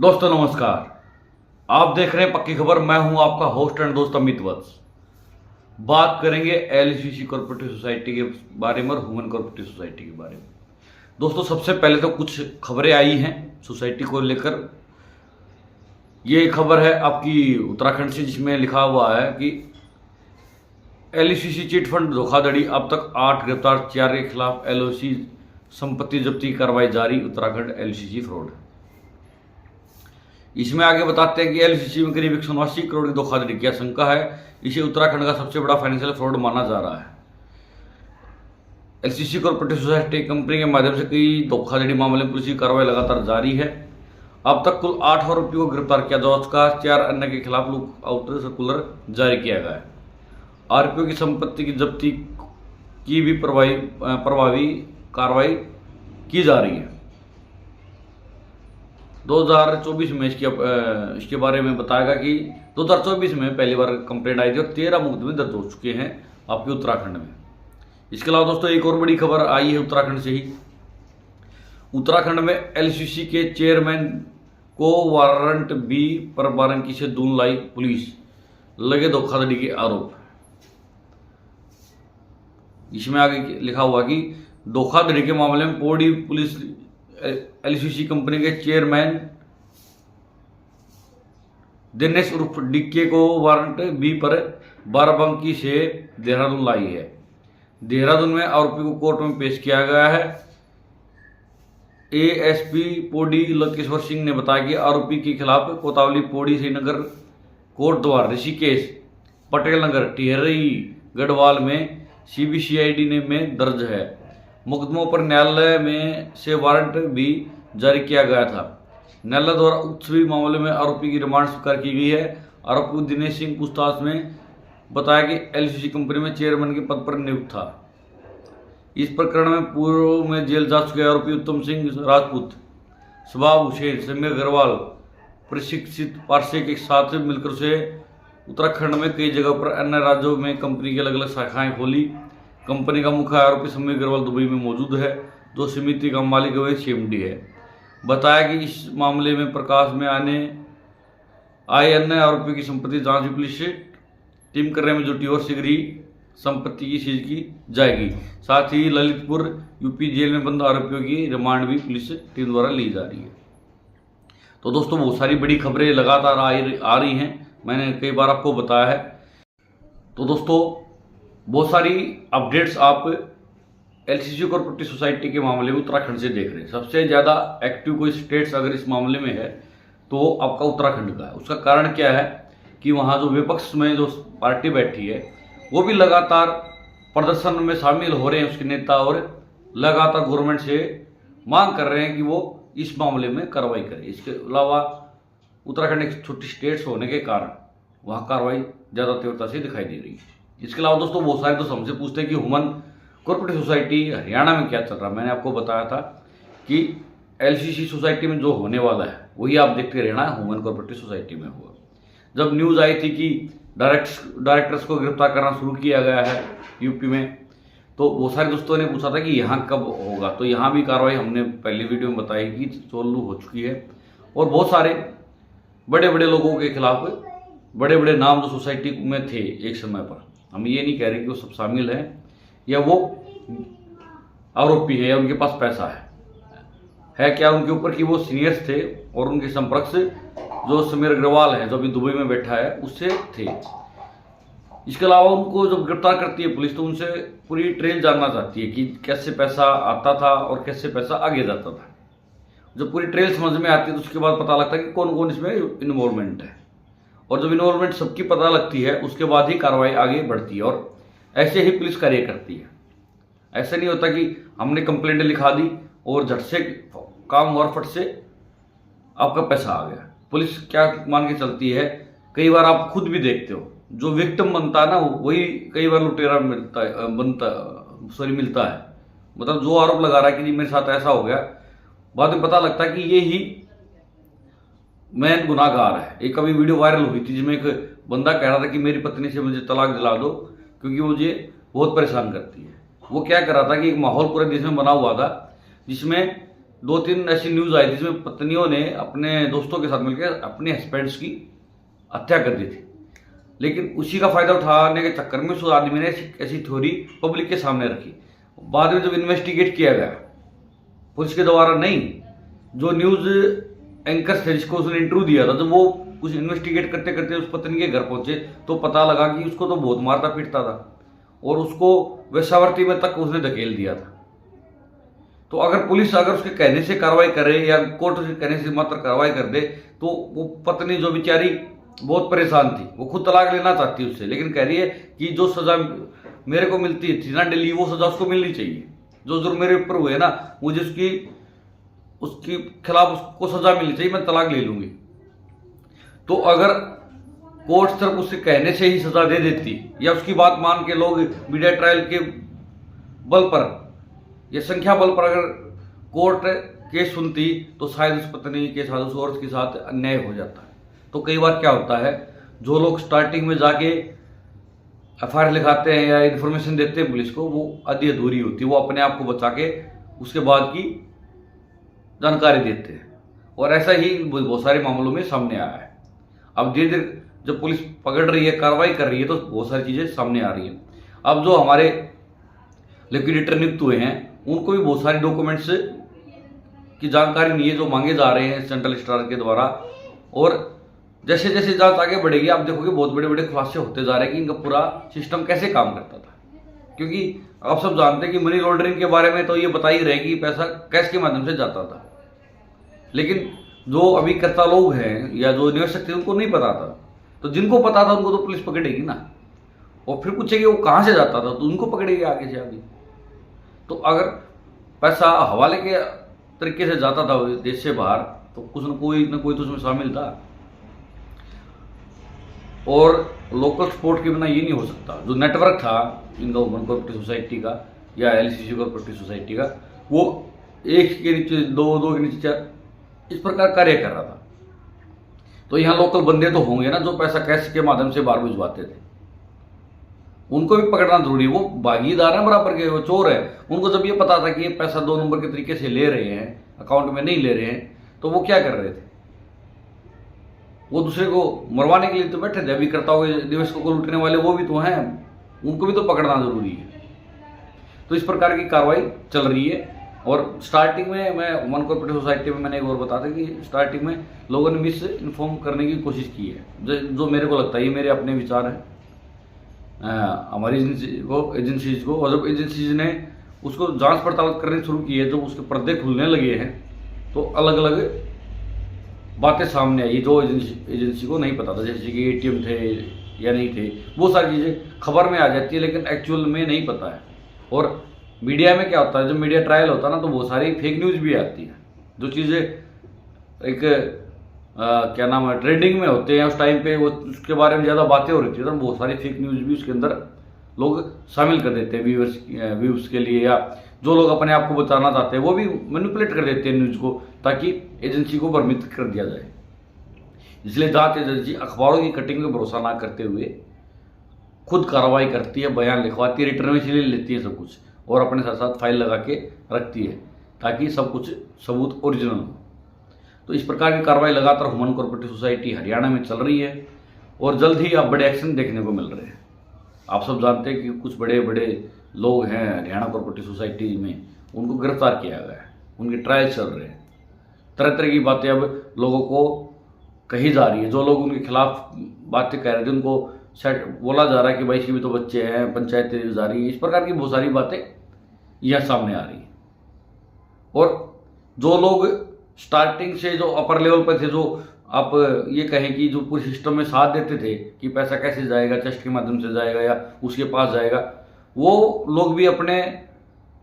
दोस्तों नमस्कार। आप देख रहे हैं पक्की खबर। मैं हूं आपका होस्ट एंड दोस्त अमित वत्स। बात करेंगे एलसीसी कोऑपरेटिव सोसाइटी के बारे में और ह्यूमन कोऑपरेटिव सोसाइटी के बारे में। दोस्तों सबसे पहले तो कुछ खबरें आई हैं सोसाइटी को लेकर। ये खबर है आपकी उत्तराखंड से, जिसमें लिखा हुआ है कि एलसीसी चिट फंड धोखाधड़ी, अब तक 8 गिरफ्तार, 4 के खिलाफ एलओसी संपत्ति जब्ती की कार्रवाई जारी, उत्तराखंड एलसीसी फ्रॉड। इसमें आगे बताते हैं कि एलसीसी में करीब 189 करोड़ की धोखाधड़ी की आशंका है। इसे उत्तराखंड का सबसे बड़ा फाइनेंशियल फ्रॉड माना जा रहा है। एलसीसी कोऑपरेटिव सोसाइटी कंपनी के माध्यम से कई धोखाधड़ी मामले में पुलिस की कार्रवाई लगातार जारी है। अब तक कुल 8 आरोपियों को गिरफ्तार किया जा चुका है। 4 अन्य के खिलाफ लुक आउट सर्कुलर जारी किया गया है। आरोपियों की संपत्ति की जब्ती की भी प्रभावी कार्रवाई की जा रही है। 2024 में इसके बारे में बताया गया कि 2024 में पहली बार कंप्लेंट आई थी और 13 मुकदमे दर्ज हो चुके हैं आपके उत्तराखंड में। इसके अलावा दोस्तों एक और बड़ी खबर आई है उत्तराखंड से ही। उत्तराखंड में एलसीसी के चेयरमैन को वारंट बी पर बारांकी से दून लाई पुलिस, लगे धोखाधड़ी के आरोप। इसमें आगे लिखा हुआ कि धोखाधड़ी के मामले में पौड़ी पुलिस एलसीसी कंपनी के चेयरमैन दिनेश उर्फ डिक्के को वारंट बी पर बाराबंकी से देहरादून लाई है। देहरादून में आरोपी को कोर्ट में पेश किया गया है। एएसपी पौड़ी लकेश्वर सिंह ने बताया कि आरोपी के खिलाफ कोतावली, पौड़ी, श्रीनगर, कोटद्वार, ऋषिकेश, पटेल नगर, टिहरी, गढ़वाल में सीबीसीआईडी में दर्ज है। मुकदमों पर न्यायालय में से वारंट भी जारी किया गया था। न्यायालय द्वारा उक्त सभी मामले में आरोपी की रिमांड स्वीकार की गई है। आरोपी दिनेश सिंह पूछताछ में बताया कि एलसीसी कंपनी में चेयरमैन के पद पर नियुक्त था। इस प्रकरण में पूर्व में जेल जा चुके आरोपी उत्तम सिंह राजपूत, शबाब हुसैन, समीर अग्रवाल प्रशिक्षित पार्षद के साथ मिलकर से उत्तराखंड में कई जगह पर अन्य राज्यों में कंपनी की अलग अलग शाखाएं खोली। कंपनी का मुख्य आरोपी समीर अग्रवाल दुबई में मौजूद है, जो समिति का मालिक व सीएमडी है। बताया कि इस मामले में प्रकाश में आए अन्य आरोपियों की संपत्ति जांच पुलिस टीम करने में जुटी और शीघ्र ही संपत्ति की सीज की जाएगी। साथ ही ललितपुर यूपी जेल में बंद आरोपियों की रिमांड भी पुलिस टीम द्वारा ली जा रही है। तो दोस्तों बहुत सारी बड़ी खबरें लगातार आ रही हैं, मैंने कई बार आपको बताया है। तो दोस्तों बहुत सारी अपडेट्स आप एलसीसी कोऑपरेटिव सोसाइटी के मामले में उत्तराखंड से देख रहे हैं। सबसे ज़्यादा एक्टिव कोई स्टेट्स अगर इस मामले में है तो आपका उत्तराखंड का है। उसका कारण क्या है कि वहाँ जो विपक्ष में जो पार्टी बैठी है वो भी लगातार प्रदर्शन में शामिल हो रहे हैं उसके नेता, और लगातार गवर्नमेंट से मांग कर रहे हैं कि वो इस मामले में कार्रवाई करे। इसके अलावा उत्तराखंड एक छोटी स्टेट्स होने के कारण वहाँ कार्रवाई ज़्यादा तीव्रता से दिखाई दे रही है। इसके अलावा दोस्तों बहुत सारे दोस्त हमसे पूछते हैं कि ह्यूमन कोऑपरेटिव सोसाइटी हरियाणा में क्या चल रहा है। मैंने आपको बताया था कि एलसीसी सोसाइटी में जो होने वाला है वही आप देखते रहना ह्यूमन कोऑपरेटिव सोसाइटी में हुआ। जब न्यूज़ आई थी कि डायरेक्टर्स को गिरफ्तार करना शुरू किया गया है यूपी में, तो बहुत सारे दोस्तों ने पूछा था कि यहाँ कब होगा। तो यहाँ भी कार्रवाई हमने पहली वीडियो में बताई कि चालू हो चुकी है, और बहुत सारे बड़े बड़े लोगों के खिलाफ बड़े बड़े नाम जो सोसाइटी में थे एक समय पर, हम ये नहीं कह रहे कि वो सब शामिल हैं या वो आरोपी है या उनके पास पैसा है क्या उनके ऊपर कि वो सीनियर्स थे और उनके संपर्क से जो समीर अग्रवाल है जो अभी दुबई में बैठा है उससे थे। इसके अलावा उनको जब गिरफ्तार करती है पुलिस तो उनसे पूरी ट्रेल जानना चाहती है कि कैसे पैसा आता था और कैसे पैसा आगे जाता था। जब पूरी ट्रेल समझ में आती है तो उसके बाद पता लगता है कि कौन कौन इसमें इन्वॉल्वमेंट है, और जब इन्वॉल्वमेंट सबकी पता लगती है उसके बाद ही कार्रवाई आगे बढ़ती है, और ऐसे ही पुलिस कार्य करती है। ऐसा नहीं होता कि हमने कंप्लेंट लिखा दी और झट से काम हुआ, फट से आपका पैसा आ गया। पुलिस क्या मान के चलती है, कई बार आप खुद भी देखते हो जो विक्टिम बनता है ना वही कई बार लुटेरा मिलता है। मतलब जो आरोप लगा रहा है कि जी मेरे साथ ऐसा हो गया, बाद में पता लगता है कि ये ही मेन गुनाहगार है। एक कभी वीडियो वायरल हुई थी जिसमें एक बंदा कह रहा था कि मेरी पत्नी से मुझे तलाक दिला दो क्योंकि मुझे बहुत परेशान करती है। वो क्या कर रहा था कि एक माहौल पूरे देश में बना हुआ था जिसमें 2-3 ऐसी न्यूज आई थी जिसमें पत्नियों ने अपने दोस्तों के साथ मिलकर अपने हस्बैंड्स की हत्या कर दी थी, लेकिन उसी का फायदा उठाने के चक्कर में उस आदमी ने ऐसी थ्योरी पब्लिक के सामने रखी। बाद में जब इन्वेस्टिगेट किया गया पुलिस के द्वारा नहीं, जो न्यूज एंकर्स थे जिसको उसने इंटरव्यू दिया था, जब वो कुछ इन्वेस्टिगेट करते करते उस पत्नी के घर पहुंचे तो पता लगा कि उसको तो बहुत मारता पीटता था और उसको वेश्यावृत्ति में तक उसने धकेल दिया था। तो अगर पुलिस अगर उसके कहने से कार्रवाई करे या कोर्ट उसके कहने से मात्र कार्रवाई कर दे तो वो पत्नी जो बेचारी बहुत परेशान थी, वो खुद तलाक लेना चाहती उससे, लेकिन कह रही है कि जो सजा मेरे को मिलती थी ना डेली, वो सजा उसको मिलनी चाहिए। जो जुर्म मेरे ऊपर हुए ना, मुझे उसकी खिलाफ उसको सजा मिलनी चाहिए, मैं तलाक ले लूंगी। तो अगर कोर्ट सिर्फ उसके कहने से ही सजा दे देती या उसकी बात मान के लोग मीडिया ट्रायल के बल पर या संख्या बल पर अगर कोर्ट केस सुनती तो शायद उस पत्नी के साथ, उस औरत के साथ अन्याय हो जाता है। तो कई बार क्या होता है, जो लोग स्टार्टिंग में जाके एफआईआर लिखाते हैं या इन्फॉर्मेशन देते हैं पुलिस को, वो आधी अधूरी होती है, वो अपने आप को बचा के उसके बाद की जानकारी देते हैं। और ऐसा ही बहुत सारे मामलों में सामने आया है। अब धीरे धीरे जब पुलिस पकड़ रही है, कार्रवाई कर रही है, तो बहुत सारी चीजें सामने आ रही हैं। अब जो हमारे लिक्विडेटर नियुक्त हुए हैं उनको भी बहुत सारे डॉक्यूमेंट्स की जानकारी नहीं है जो मांगे जा रहे हैं सेंट्रल स्टार के द्वारा। और जैसे जैसे जांच आगे बढ़ेगी आप देखोगे बहुत बड़े बड़े खुलासे होते जा रहे हैं कि इनका पूरा सिस्टम कैसे काम करता था। क्योंकि आप सब जानते हैं कि मनी लॉन्ड्रिंग के बारे में तो ये बता ही रहे कि पैसा कैश के माध्यम से जाता था, लेकिन जो अभी कर्ता लोग हैं या जो निवेशक थे उनको नहीं पता था। तो जिनको पता था उनको तो पुलिस पकड़ेगी ना, और फिर पूछेगी वो कहाँ से जाता था तो उनको पकड़ेगी आगे से आगे। तो अगर पैसा हवाले के तरीके से जाता था देश से बाहर तो कुछ न कोई तो उसमें शामिल था। और लोकल सपोर्ट के बिना ये नहीं हो सकता। जो नेटवर्क था इनका वुमन कोऑपरेटिव सोसाइटी का या एलसीसी कोऑपरेटिव सोसाइटी का, वो एक के नीचे दो के नीचे चार इस प्रकार कार्य कर रहा था। तो यहाँ लोकल बंदे तो होंगे ना जो पैसा कैश के माध्यम से बाहर भिजवाते थे, उनको भी पकड़ना जरूरी है। वो भागीदार है बराबर के, वो चोर है। उनको जब ये पता था कि ये पैसा 2 नंबर के तरीके से ले रहे हैं, अकाउंट में नहीं ले रहे हैं, तो वो क्या कर रहे थे, वो दूसरे को मरवाने के लिए तो बैठे थे। अभी करता हुए निवेशकों को लूटने वाले वो भी तो हैं, उनको भी तो पकड़ना जरूरी है। तो इस प्रकार की कार्रवाई चल रही है। और स्टार्टिंग में मैं वुमन कोऑपरेटिव सोसाइटी में मैंने एक और बता था कि स्टार्टिंग में लोगों ने मिस इन्फॉर्म करने की कोशिश की है, जो मेरे को लगता है, ये मेरे अपने विचार हैं हमारी एजेंसीज को। और जब एजेंसीज ने उसको जांच पड़ताल करनी शुरू की है, जब उसके पर्दे खुलने लगे हैं, तो अलग अलग बातें सामने आई जो एजेंसी को नहीं पता था। जैसे कि एटीएम थे या नहीं थे, वो सारी चीज़ें खबर में आ जाती है लेकिन एक्चुअल में नहीं पता है। और मीडिया में क्या होता है, जब मीडिया ट्रायल होता है ना, तो बहुत सारी फेक न्यूज़ भी आती है। जो चीज़ें एक क्या नाम है ट्रेंडिंग में होते हैं उस टाइम पे, वो उसके बारे में ज़्यादा बातें हो रही थी, तो बहुत सारी फेक न्यूज़ भी उसके अंदर लोग शामिल कर देते हैं व्यूअर्स के लिए, या जो लोग अपने आप को बचाना चाहते हैं वो भी मैनिपुलेट कर देते हैं न्यूज़ को, ताकि एजेंसी को भ्रमित कर दिया जाए। इसलिए जांच एजेंसी अखबारों की कटिंग में भरोसा ना करते हुए खुद कार्रवाई करती है, बयान लिखवाती है, रिटर्न में इसलिए लेती है सब कुछ, और अपने साथ साथ फाइल लगा के रखती है ताकि सब कुछ सबूत ओरिजिनल हो। तो इस प्रकार की कार्रवाई लगातार वुमन कोऑपरेटिव सोसाइटी हरियाणा में चल रही है और जल्द ही अब बड़े एक्शन देखने को मिल रहे हैं। आप सब जानते हैं कि कुछ बड़े बड़े लोग हैं हरियाणा कोऑपरेटिव सोसाइटी में, उनको गिरफ्तार किया गया है, उनके ट्रायल चल रहे हैं। तरह तरह की बातें अब लोगों को कही जा रही है। जो लोग उनके खिलाफ बातें कह रहे थे उनको शायद बोला जा रहा है कि भाई इसके भी तो बच्चे हैं, पंचायतें जा रही है, इस प्रकार की बहुत सारी बातें यह सामने आ रही है। और जो लोग स्टार्टिंग से जो अपर लेवल पर थे, जो आप ये कहें कि जो पूरे सिस्टम में साथ देते थे कि पैसा कैसे जाएगा, चेस्ट के माध्यम से जाएगा या उसके पास जाएगा, वो लोग भी अपने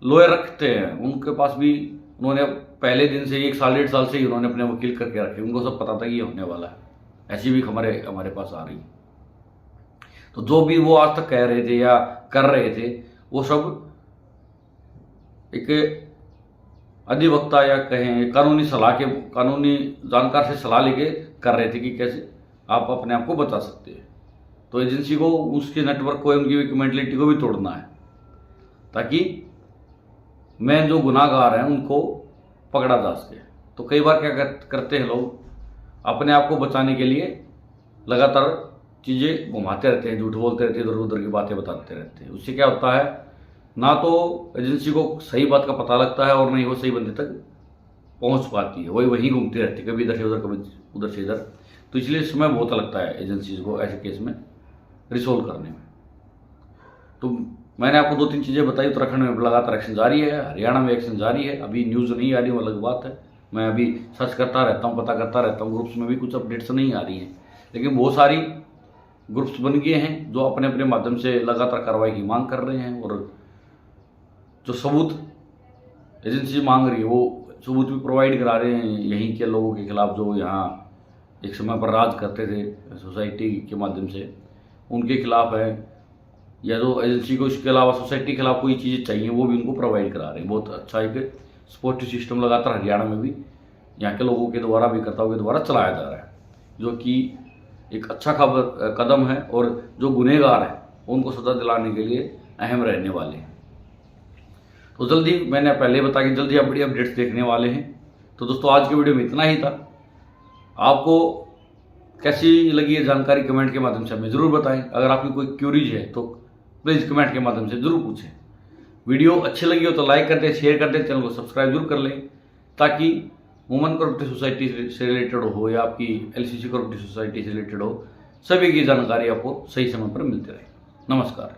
लॉयर रखते हैं। उनके पास भी उन्होंने पहले दिन से 1 साल 1.5 साल से ही उन्होंने अपने वकील करके रखे, उनको सब पता था कि ये होने वाला है। ऐसी भी खबरें हमारे पास आ रही। तो जो भी वो आज तक कह रहे थे या कर रहे थे, वो सब एक अधिवक्ता या कहें कानूनी जानकार से सलाह लेके कर रहे थे कि कैसे आप अपने आप को बचा सकते हैं। तो एजेंसी को उसके नेटवर्क को, उनकी मेंटलिटी को भी तोड़ना है ताकि मैं जो गुनाहगार हैं उनको पकड़ा जा सके। तो कई बार क्या करते हैं लोग, अपने आप को बचाने के लिए लगातार चीज़ें घुमाते रहते हैं, झूठ बोलते रहते हैं, इधर उधर की बातें बताते रहते हैं। उससे क्या होता है, ना तो एजेंसी को सही बात का पता लगता है और नहीं वो सही बंदे तक पहुंच पाती है, वही वहीं घूमती रहती है, कभी इधर से उधर कभी उधर से इधर। तो इसलिए समय बहुत लगता है एजेंसीज को ऐसे केस में रिसोल्व करने में। तो मैंने आपको 2-3 चीज़ें बताई। उत्तराखंड में लगातार एक्शन जारी है, हरियाणा में एक्शन जारी है। अभी न्यूज़ नहीं आ रही वो अलग बात है, मैं अभी सर्च करता रहता हूँ, पता करता रहता हूँ, ग्रुप्स में भी कुछ अपडेट्स नहीं आ रही हैं, लेकिन बहुत सारी ग्रुप्स बन गए हैं जो अपने अपने माध्यम से लगातार कार्रवाई की मांग कर रहे हैं। और जो सबूत एजेंसी मांग रही है वो सबूत भी प्रोवाइड करा रहे हैं यहीं के लोगों के खिलाफ जो यहाँ एक समय पर राज करते थे सोसाइटी के माध्यम से, उनके खिलाफ है, या जो एजेंसी को इसके अलावा सोसाइटी के खिलाफ कोई चीज़ें चाहिए वो भी उनको प्रोवाइड करा रहे हैं। बहुत अच्छा एक सपोर्टिव सिस्टम लगातार हरियाणा में भी यहाँ के लोगों के द्वारा, अभिकर्ताओं के द्वारा चलाया जा रहा है, जो कि एक अच्छा कदम है और जो गुनहगार हैं उनको सजा दिलाने के लिए अहम रहने वाले हैं। तो जल्दी, मैंने पहले बताया कि जल्दी आप बड़ी अपडेट्स देखने वाले हैं। तो दोस्तों आज की वीडियो में इतना ही था। आपको कैसी लगी ये जानकारी कमेंट के माध्यम से हमें ज़रूर बताएं। अगर आपकी कोई क्यूरीज है तो प्लीज़ कमेंट के माध्यम से ज़रूर पूछें। वीडियो अच्छी लगी हो तो लाइक कर दें, शेयर कर दें, चैनल को सब्सक्राइब जरूर कर लें, ताकि वुमेन कोऑपरेटिव सोसाइटी से रिलेटेड हो या आपकी LCC कोऑपरेटिव सोसाइटी से रिलेटेड हो, सभी की जानकारी आपको सही समय पर मिलती रहे। नमस्कार।